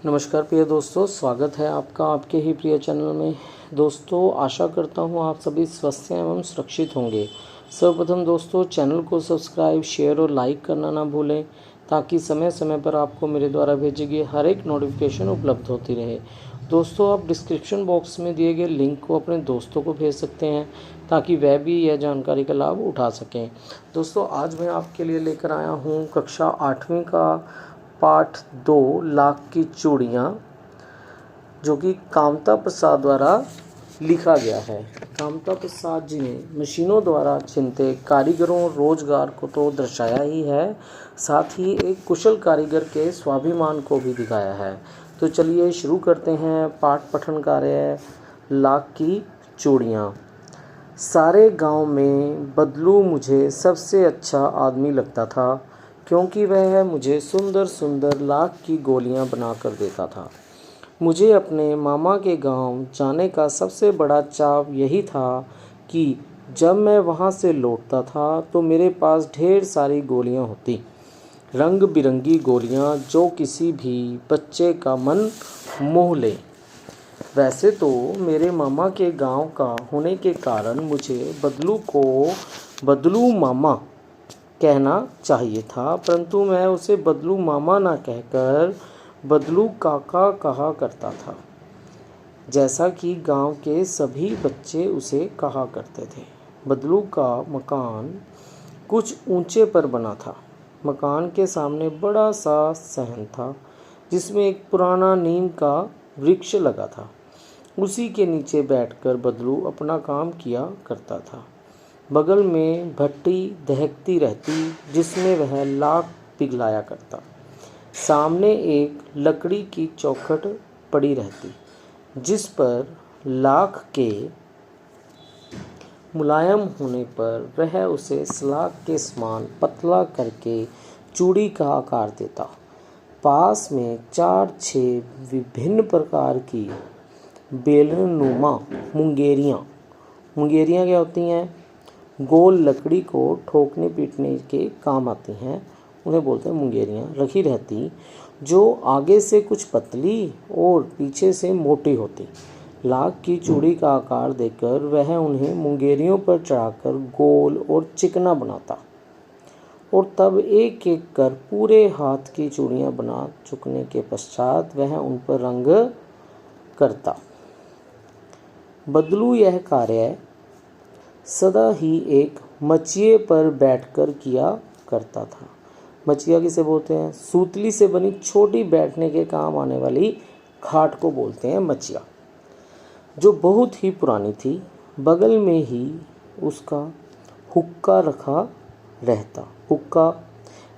नमस्कार प्रिय दोस्तों, स्वागत है आपका आपके ही प्रिय चैनल में। दोस्तों, आशा करता हूँ आप सभी स्वस्थ एवं सुरक्षित होंगे। सर्वप्रथम दोस्तों, चैनल को सब्सक्राइब, शेयर और लाइक करना ना भूलें ताकि समय समय पर आपको मेरे द्वारा भेजी गई हर एक नोटिफिकेशन उपलब्ध होती रहे। दोस्तों, आप डिस्क्रिप्शन बॉक्स में दिए गए लिंक को अपने दोस्तों को भेज सकते हैं ताकि वह भी यह जानकारी का लाभ उठा सकें। दोस्तों, आज मैं आपके लिए लेकर आया हूँ कक्षा 8वीं का पाठ 2 लाख की चूड़ियाँ, जो कि कामता प्रसाद द्वारा लिखा गया है। कामता प्रसाद जी ने मशीनों द्वारा चिनते कारीगरों रोजगार को तो दर्शाया ही है, साथ ही एक कुशल कारीगर के स्वाभिमान को भी दिखाया है। तो चलिए शुरू करते हैं पाठ पठन कार्य। लाख की चूड़ियाँ। सारे गांव में बदलू मुझे सबसे अच्छा आदमी लगता था, क्योंकि वह मुझे सुंदर सुंदर लाख की गोलियां बनाकर देता था। मुझे अपने मामा के गांव जाने का सबसे बड़ा चाव यही था कि जब मैं वहां से लौटता था तो मेरे पास ढेर सारी गोलियां होती, रंग बिरंगी गोलियां जो किसी भी बच्चे का मन मोह ले। वैसे तो मेरे मामा के गांव का होने के कारण मुझे बदलू को बदलू मामा कहना चाहिए था, परंतु मैं उसे बदलू मामा ना कहकर बदलू काका कहा करता था, जैसा कि गांव के सभी बच्चे उसे कहा करते थे। बदलू का मकान कुछ ऊंचे पर बना था। मकान के सामने बड़ा सा सहन था, जिसमें एक पुराना नीम का वृक्ष लगा था। उसी के नीचे बैठकर बदलू अपना काम किया करता था। बगल में भट्टी दहकती रहती, जिसमें वह लाख पिघलाया करता। सामने एक लकड़ी की चौखट पड़ी रहती, जिस पर लाख के मुलायम होने पर वह उसे सलाख के समान पतला करके चूड़ी का आकार देता। पास में 4-6 विभिन्न प्रकार की बेलनुमा मुंगेरियाँ क्या होती हैं? गोल लकड़ी को ठोकने पीटने के काम आती हैं, उन्हें बोलते हैं मुंगेरियाँ, रखी रहती, जो आगे से कुछ पतली और पीछे से मोटी होती। लाख की चूड़ी का आकार देकर वह उन्हें मुंगेरियों पर चढ़ाकर गोल और चिकना बनाता और तब एक एक कर पूरे हाथ की चूड़ियाँ बना चुकने के पश्चात वह उन पर रंग करता। बदलू यह कार्य सदा ही एक मचिए पर बैठकर किया करता था। मचिया किसे बोलते हैं? सूतली से बनी छोटी बैठने के काम आने वाली खाट को बोलते हैं मचिया, जो बहुत ही पुरानी थी। बगल में ही उसका हुक्का रखा रहता। हुक्का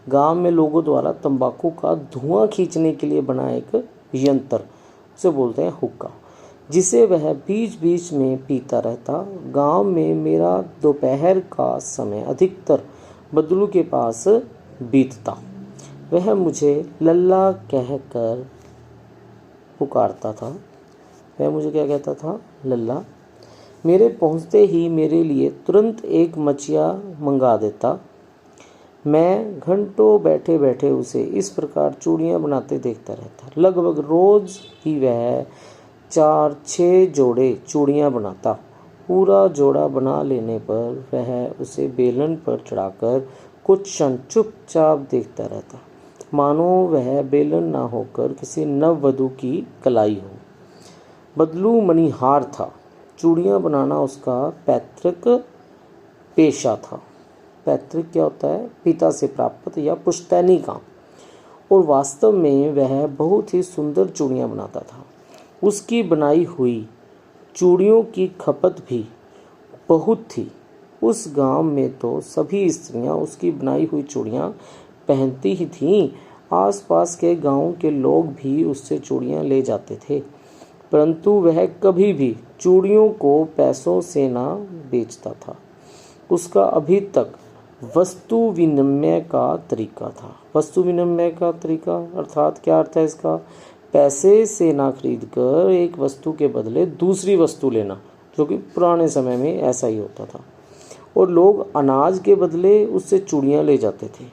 गांव में लोगों द्वारा तंबाकू का धुआं खींचने के लिए बना एक यंत्र, उसे बोलते हैं हुक्का, जिसे वह बीच बीच में पीता रहता। गांव में मेरा दोपहर का समय अधिकतर बदलू के पास बीतता। वह मुझे लल्ला कहकर पुकारता था। वह मुझे क्या कहता था? लल्ला। मेरे पहुंचते ही मेरे लिए तुरंत एक मचिया मंगा देता। मैं घंटों बैठे बैठे उसे इस प्रकार चूड़ियाँ बनाते देखता रहता। लगभग रोज ही वह 4-6 जोड़े चूड़ियाँ बनाता। पूरा जोड़ा बना लेने पर वह उसे बेलन पर चढ़ाकर कुछ क्षण चुपचाप देखता रहता, मानो वह बेलन ना होकर किसी नववधू की कलाई हो। बदलू मणिहार था। चूड़ियाँ बनाना उसका पैतृक पेशा था। पैतृक क्या होता है? पिता से प्राप्त या पुश्तैनी काम। और वास्तव में वह बहुत ही सुंदर चूड़ियाँ बनाता था। उसकी बनाई हुई चूड़ियों की खपत भी बहुत थी। उस गांव में तो सभी स्त्रियां उसकी बनाई हुई चूड़ियाँ पहनती ही थीं। आसपास के गांव के लोग भी उससे चूड़ियाँ ले जाते थे, परंतु वह कभी भी चूड़ियों को पैसों से ना बेचता था। उसका अभी तक वस्तु विनिमय का तरीका था। वस्तु विनिमय का तरीका अर्थात क्या अर्थ है इसका? पैसे से ना खरीद कर एक वस्तु के बदले दूसरी वस्तु लेना, जो कि पुराने समय में ऐसा ही होता था, और लोग अनाज के बदले उससे चूड़ियाँ ले जाते थे।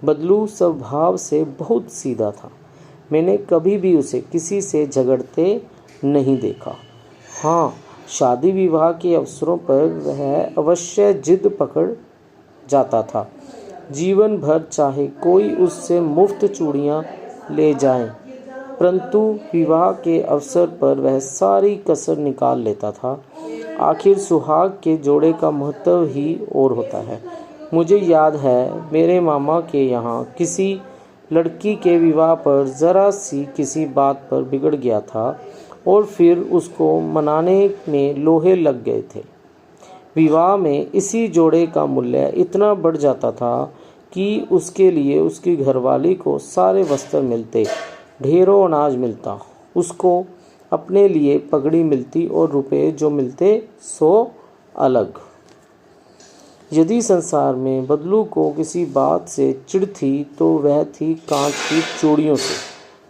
बदलू स्वभाव से बहुत सीधा था। मैंने कभी भी उसे किसी से झगड़ते नहीं देखा। हाँ, शादी विवाह के अवसरों पर वह अवश्य जिद पकड़ जाता था। जीवन भर चाहे कोई उससे मुफ्त चूड़ियाँ ले जाए, परंतु विवाह के अवसर पर वह सारी कसर निकाल लेता था। आखिर सुहाग के जोड़े का महत्व ही और होता है। मुझे याद है, मेरे मामा के यहाँ किसी लड़की के विवाह पर ज़रा सी किसी बात पर बिगड़ गया था और फिर उसको मनाने में लोहे लग गए थे। विवाह में इसी जोड़े का मूल्य इतना बढ़ जाता था कि उसके लिए उसकी घरवाली को सारे वस्त्र मिलते, ढेरों अनाज मिलता, उसको अपने लिए पगड़ी मिलती और रुपए जो मिलते सो अलग। यदि संसार में बदलू को किसी बात से चिढ़ थी तो वह थी कांच की चूड़ियों से।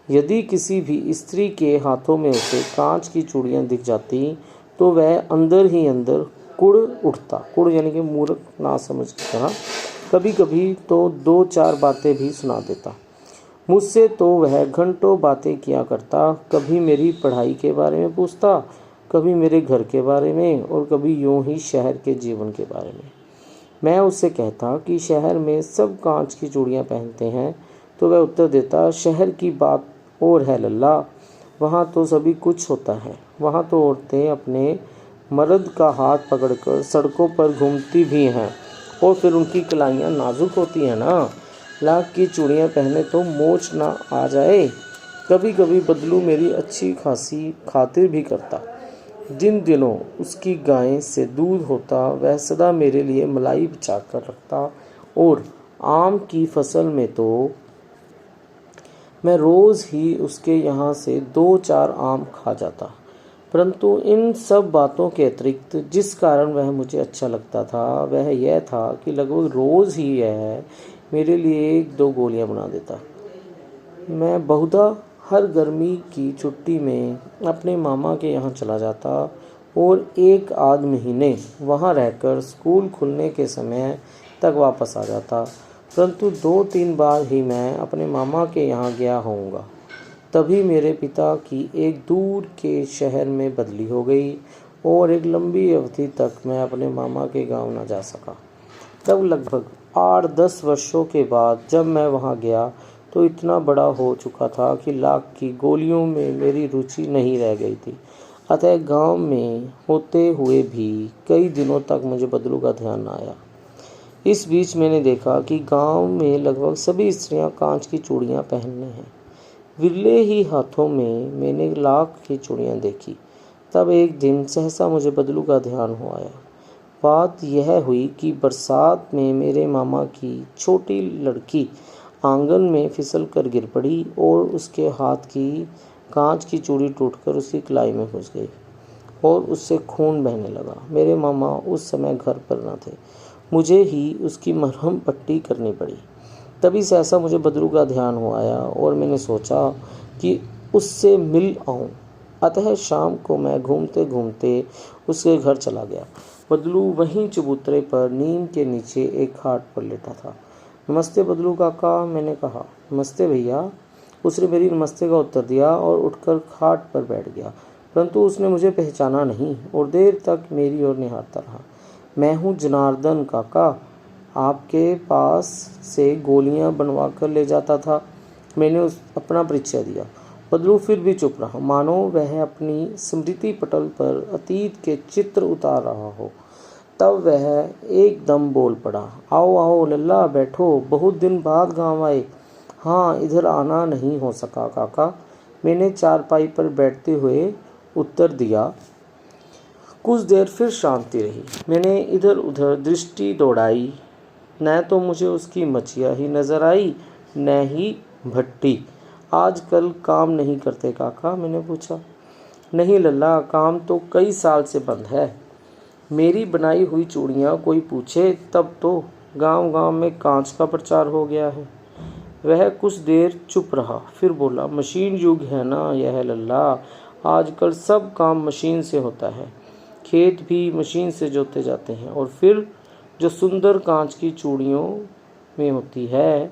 यदि किसी भी स्त्री के हाथों में उसे कांच की चूड़ियाँ दिख जाती तो वह अंदर ही अंदर कुड़ उठता। कुड़ यानी कि मूर्ख ना समझ की तरह। कभी कभी तो 2-4 बातें भी सुना देता। मुझसे तो वह घंटों बातें किया करता। कभी मेरी पढ़ाई के बारे में पूछता, कभी मेरे घर के बारे में और कभी यूं ही शहर के जीवन के बारे में। मैं उससे कहता कि शहर में सब कांच की चूड़ियाँ पहनते हैं, तो वह उत्तर देता, शहर की बात और है लल्ला, वहाँ तो सभी कुछ होता है। वहाँ तो औरतें अपने मर्द का हाथ पकड़कर सड़कों पर घूमती भी हैं और फिर उनकी कलाइयाँ नाजुक होती हैं ना। लाख की चूड़ियाँ पहने तो मोच ना आ जाए। कभी कभी बदलू मेरी अच्छी खासी खातिर भी करता। जिन दिनों उसकी गाय से दूध होता वह सदा मेरे लिए मलाई बिछा कर रखता और आम की फसल में तो मैं रोज़ ही उसके यहाँ से 2-4 आम खा जाता। परंतु इन सब बातों के अतिरिक्त जिस कारण वह मुझे अच्छा लगता था वह यह था कि लगभग रोज़ ही यह मेरे लिए 1-2 गोलियां बना देता। मैं बहुधा हर गर्मी की छुट्टी में अपने मामा के यहाँ चला जाता और 1-8 महीने वहाँ रहकर स्कूल खुलने के समय तक वापस आ जाता। परंतु 2-3 बार ही मैं अपने मामा के यहाँ गया होऊंगा। तभी मेरे पिता की एक दूर के शहर में बदली हो गई और एक लंबी अवधि तक मैं अपने मामा के गांव न जा सका। तब लगभग 8-10 वर्षों के बाद जब मैं वहां गया तो इतना बड़ा हो चुका था कि लाख की गोलियों में मेरी रुचि नहीं रह गई थी। अतः गांव में होते हुए भी कई दिनों तक मुझे बदलू का ध्यान न आया। इस बीच मैंने देखा कि गांव में लगभग सभी स्त्रियां कांच की चूड़ियां पहनने हैं। विरले ही हाथों में मैंने लाख की चूड़ियाँ देखी। तब एक दिन सहसा मुझे बदलू का ध्यान हो आया। बात यह हुई कि बरसात में मेरे मामा की छोटी लड़की आंगन में फिसल कर गिर पड़ी और उसके हाथ की कांच की चूड़ी टूटकर उसकी कलाई में घुस गई और उससे खून बहने लगा। मेरे मामा उस समय घर पर न थे। मुझे ही उसकी मरहम पट्टी करनी पड़ी। तभी सहसा मुझे बदलू का ध्यान हो आया और मैंने सोचा कि उससे मिल आऊं। अतः शाम को मैं घूमते घूमते उसके घर चला गया। बदलू वहीं चबूतरे पर नीम के नीचे एक खाट पर लेटा था। नमस्ते बदलू काका, मैंने कहा। नमस्ते भैया। उसने मेरी नमस्ते का उत्तर दिया और उठकर खाट पर बैठ गया। परंतु उसने मुझे पहचाना नहीं और देर तक मेरी ओर निहारता रहा। मैं हूँ जनार्दन काका, आपके पास से गोलियां बनवा कर ले जाता था। मैंने अपना परिचय दिया। बदलू फिर भी चुप रहा, मानो वह अपनी स्मृति पटल पर अतीत के चित्र उतार रहा हो। तब वह एकदम बोल पड़ा, आओ आओ लल्ला, बैठो, बहुत दिन बाद गांव आए। हाँ, इधर आना नहीं हो सका काका, मैंने चारपाई पर बैठते हुए उत्तर दिया। कुछ देर फिर शांति रही। मैंने इधर उधर दृष्टि दौड़ाई। न तो मुझे उसकी मछिया ही नजर आई, न ही भट्टी। आजकल काम नहीं करते काका, मैंने पूछा। नहीं लल्ला, काम तो कई साल से बंद है। मेरी बनाई हुई चूड़ियाँ कोई पूछे तब तो गांव गांव में कांच का प्रचार हो गया है। वह कुछ देर चुप रहा, फिर बोला, मशीन युग है ना यह लल्ला, आजकल सब काम मशीन से होता है। खेत भी मशीन से जोते जाते हैं और फिर जो सुंदर कांच की चूड़ियों में होती है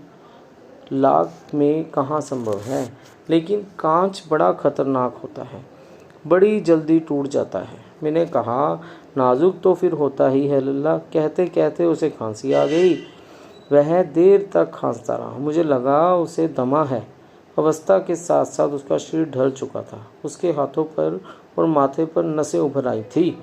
लाख में कहाँ संभव है, लेकिन कांच बड़ा खतरनाक होता है, बड़ी जल्दी टूट जाता है। मैंने कहा, नाजुक तो फिर होता ही है लल्ला। कहते कहते उसे खांसी आ गई। वह देर तक खांसता रहा। मुझे लगा उसे दमा है। अवस्था के साथ साथ उसका शरीर ढल चुका था। उसके हाथों पर और माथे पर नसें उभर आई थी।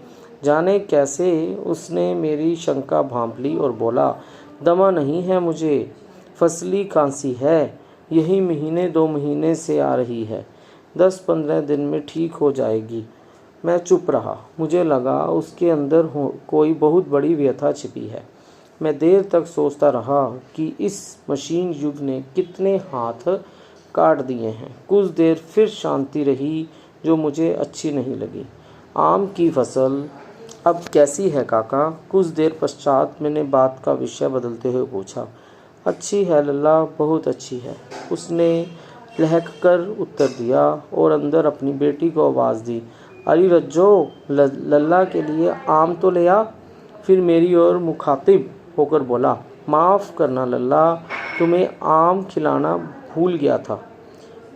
जाने कैसे उसने मेरी शंका भांप ली और बोला, दमा नहीं है मुझे, फसली खांसी है। यही महीने 2 महीने से आ रही है। 10-15 दिन में ठीक हो जाएगी। मैं चुप रहा। मुझे लगा उसके अंदर कोई बहुत बड़ी व्यथा छिपी है। मैं देर तक सोचता रहा कि इस मशीन युग ने कितने हाथ काट दिए हैं। कुछ देर फिर शांति रही जो मुझे अच्छी नहीं लगी। आम की फसल अब कैसी है काका? कुछ देर पश्चात मैंने बात का विषय बदलते हुए पूछा। अच्छी है लल्ला, बहुत अच्छी है, उसने लहक कर उत्तर दिया और अंदर अपनी बेटी को आवाज़ दी, अरे रज्जो, लल्ला के लिए आम तो ले आ। फिर मेरी ओर मुखातिब होकर बोला, माफ़ करना लल्ला, तुम्हें आम खिलाना भूल गया था।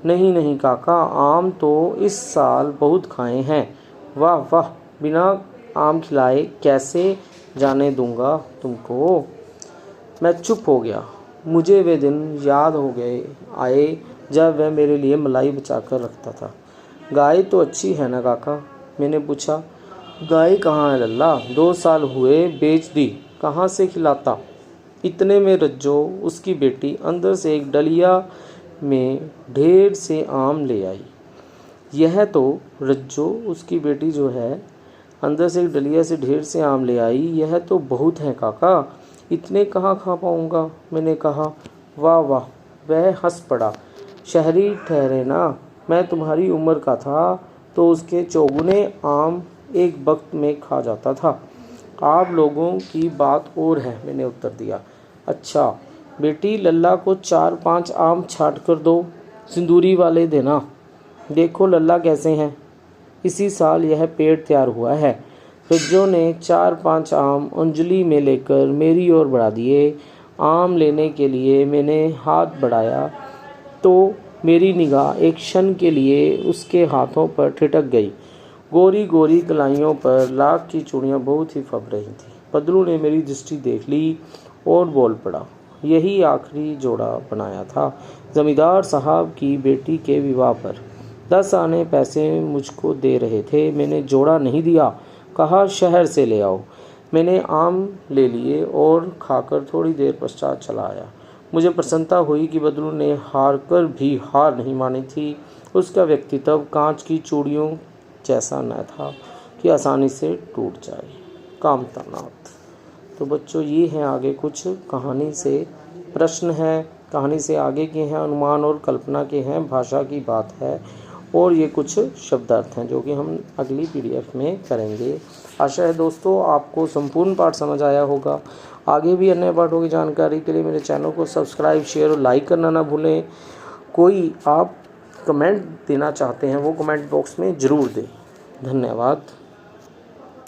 नहीं नहीं काका, आम तो इस साल बहुत खाए हैं। वाह वाह, बिना आम खिलाए कैसे जाने दूंगा तुमको। मैं चुप हो गया। मुझे वे दिन याद हो आए जब वह मेरे लिए मलाई बचा कर रखता था। गाय तो अच्छी है ना काका? मैंने पूछा। गाय कहाँ है लल्ला? 2 साल हुए बेच दी, कहाँ से खिलाता। इतने में रज्जो, उसकी बेटी, अंदर से एक डलिया में ढेर से आम ले आई। यह तो रज्जो, उसकी बेटी जो है, अंदर से एक डलिया से ढेर से आम ले आई। यह तो बहुत है काका, इतने कहाँ खा पाऊँगा। मैंने कहा। वाह वाह। वह हंस पड़ा। शहरी ठहरे ना, मैं तुम्हारी उम्र का था तो उसके चौगुने आम एक वक्त में खा जाता था। आप लोगों की बात और है, मैंने उत्तर दिया। अच्छा बेटी, लल्ला को 4-5 आम छाट कर दो, सिंदूरी वाले देना। देखो लल्ला कैसे हैं। इसी साल यह पेड़ तैयार हुआ है। रज्जो ने 4-5 आम अंजलि में लेकर मेरी ओर बढ़ा दिए। आम लेने के लिए मैंने हाथ बढ़ाया तो मेरी निगाह एक क्षण के लिए उसके हाथों पर ठिठक गई। गोरी गोरी कलाइयों पर लाख की चूड़ियाँ बहुत ही फब रही थीं। बदलू ने मेरी दृष्टि देख ली और बोल पड़ा, यही आखिरी जोड़ा बनाया था जमींदार साहब की बेटी के विवाह पर। 10 आने पैसे मुझको दे रहे थे। मैंने जोड़ा नहीं दिया, कहा शहर से ले आओ। मैंने आम ले लिए और खाकर थोड़ी देर पश्चात चला आया। मुझे प्रसन्नता हुई कि बदलू ने हार कर भी हार नहीं मानी थी। उसका व्यक्तित्व कांच की चूड़ियों जैसा न था कि आसानी से टूट जाए। कामतानाथ। तो बच्चों, ये हैं आगे कुछ कहानी से प्रश्न हैं, कहानी से आगे के हैं अनुमान और कल्पना के हैं, भाषा की बात है, और ये कुछ शब्दार्थ हैं जो कि हम अगली PDF में करेंगे। आशा है दोस्तों आपको संपूर्ण पाठ समझ आया होगा। आगे भी अन्य पाठों की जानकारी के लिए मेरे चैनल को सब्सक्राइब, शेयर और लाइक करना ना भूलें। कोई आप कमेंट देना चाहते हैं वो कमेंट बॉक्स में ज़रूर दें। धन्यवाद।